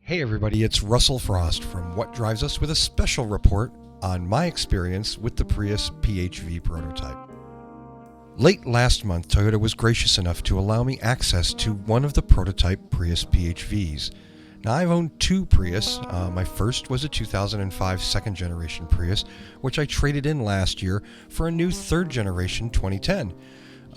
Hey everybody, it's Russell Frost from What Drives Us with a special report on my experience with the Prius PHV prototype. Late last month, Toyota was gracious enough to allow me access to one of the prototype Prius PHVs. Now, I've owned two Prius. My first was a 2005 second generation Prius, which I traded in last year for a new third generation 2010.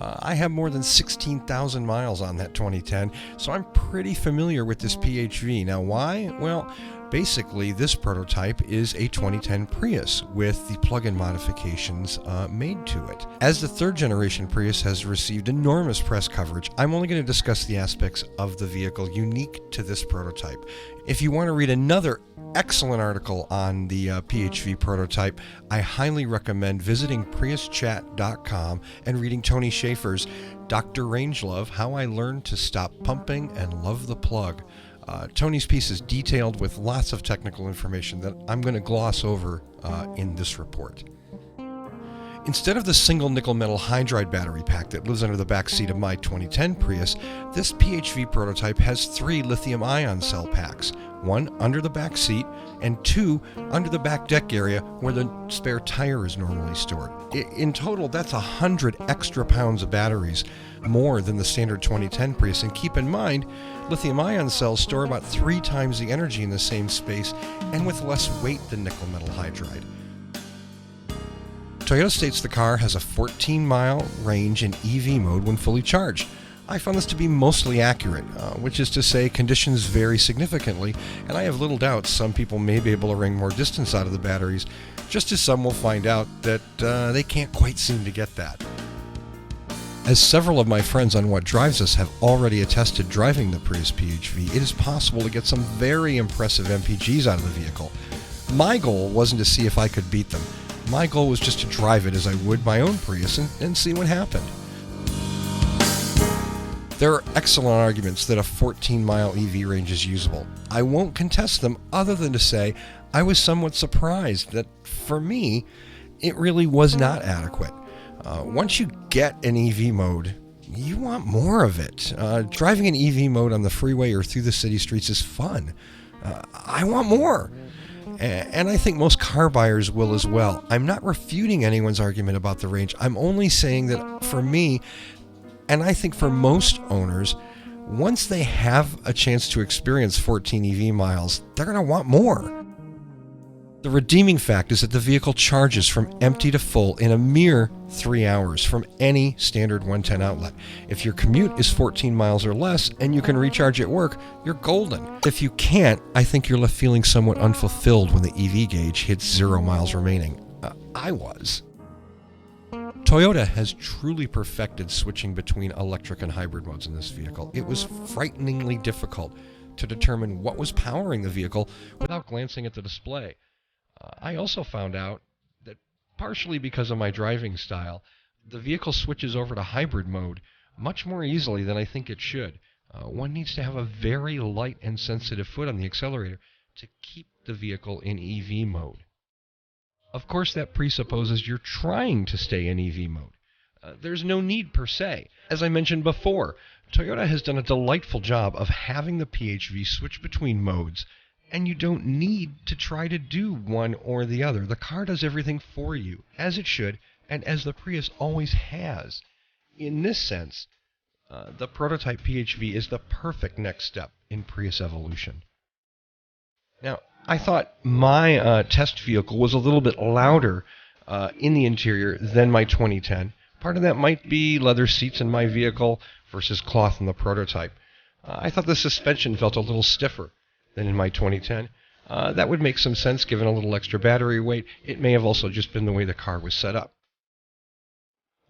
I have more than 16,000 miles on that 2010, so I'm pretty familiar with this PHV. Now, why? Well, basically, this prototype is a 2010 Prius with the plug-in modifications made to it. As the third generation Prius has received enormous press coverage, I'm only going to discuss the aspects of the vehicle unique to this prototype. If you want to read another excellent article on the PHV prototype, I highly recommend visiting PriusChat.com and reading Tony Schaefer's Dr. Rangelove, How I Learned to Stop Pumping and Love the Plug. Tony's piece is detailed with lots of technical information that I'm going to gloss over in this report. Instead of the single nickel metal hydride battery pack that lives under the back seat of my 2010 Prius, this PHV prototype has 3 lithium-ion cell packs, one under the back seat and 2 under the back deck area where the spare tire is normally stored. In total, that's 100 extra pounds of batteries, more than the standard 2010 Prius. And keep in mind, lithium-ion cells store about 3 times the energy in the same space and with less weight than nickel metal hydride. Toyota states the car has a 14-mile range in EV mode when fully charged. I found this to be mostly accurate, which is to say conditions vary significantly, and I have little doubt some people may be able to wring more distance out of the batteries, just as some will find out that they can't quite seem to get that. As several of my friends on What Drives Us have already attested driving the Prius PHV, it is possible to get some very impressive MPGs out of the vehicle. My goal wasn't to see if I could beat them. My goal was just to drive it as I would my own Prius and see what happened. There are excellent arguments that a 14-mile EV range is usable. I won't contest them other than to say I was somewhat surprised that, for me, it really was not adequate. Once you get an EV mode, you want more of it. Driving an EV mode on the freeway or through the city streets is fun. I want more. And I think most car buyers will as well. I'm not refuting anyone's argument about the range. I'm only saying that for me, and I think for most owners, once they have a chance to experience 14 EV miles, they're going to want more. The redeeming fact is that the vehicle charges from empty to full in a mere 3 hours from any standard 110 outlet. If your commute is 14 miles or less and you can recharge at work, you're golden. If you can't, I think you're left feeling somewhat unfulfilled when the EV gauge hits 0 miles remaining. I was. Toyota has truly perfected switching between electric and hybrid modes in this vehicle. It was frighteningly difficult to determine what was powering the vehicle without glancing at the display. I also found out that partially because of my driving style, the vehicle switches over to hybrid mode much more easily than I think it should. One needs to have a very light and sensitive foot on the accelerator to keep the vehicle in EV mode. Of course, that presupposes you're trying to stay in EV mode. There's no need per se. As I mentioned before, Toyota has done a delightful job of having the PHV switch between modes, and you don't need to try to do one or the other. The car does everything for you, as it should, and as the Prius always has. In this sense, the prototype PHV is the perfect next step in Prius evolution. Now, I thought my test vehicle was a little bit louder in the interior than my 2010. Part of that might be leather seats in my vehicle versus cloth in the prototype. I thought the suspension felt a little stiffer than in my 2010. That would make some sense given a little extra battery weight. It may have also just been the way the car was set up.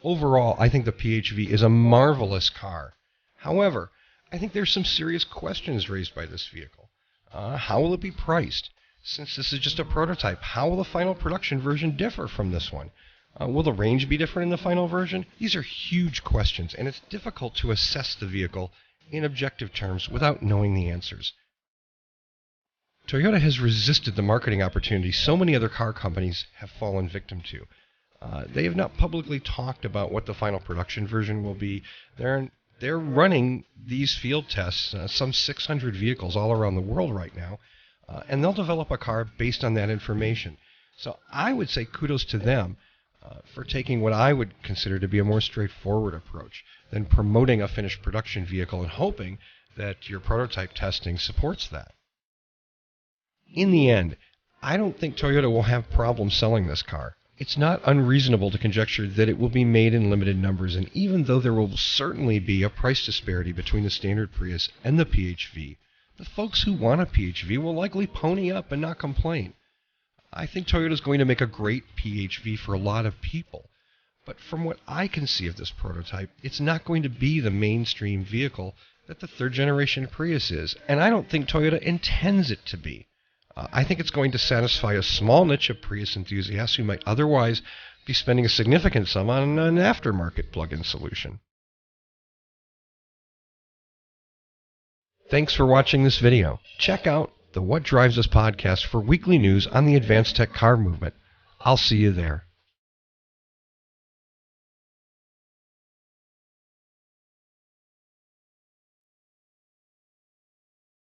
Overall, I think the PHV is a marvelous car. However, I think there's some serious questions raised by this vehicle. How will it be priced? Since this is just a prototype, how will the final production version differ from this one? Will the range be different in the final version? These are huge questions, and it's difficult to assess the vehicle in objective terms without knowing the answers. Toyota has resisted the marketing opportunity so many other car companies have fallen victim to. They have not publicly talked about what the final production version will be. There They're running these field tests, some 600 vehicles all around the world right now, and they'll develop a car based on that information. So I would say kudos to them for taking what I would consider to be a more straightforward approach than promoting a finished production vehicle and hoping that your prototype testing supports that. In the end, I don't think Toyota will have problems selling this car. It's not unreasonable to conjecture that it will be made in limited numbers, and even though there will certainly be a price disparity between the standard Prius and the PHV, the folks who want a PHV will likely pony up and not complain. I think Toyota is going to make a great PHV for a lot of people, but from what I can see of this prototype, it's not going to be the mainstream vehicle that the third generation Prius is, and I don't think Toyota intends it to be. I think it's going to satisfy a small niche of Prius enthusiasts who might otherwise be spending a significant sum on an aftermarket plug-in solution. Thanks for watching this video. Check out the What Drives Us podcast for weekly news on the advanced tech car movement. I'll see you there.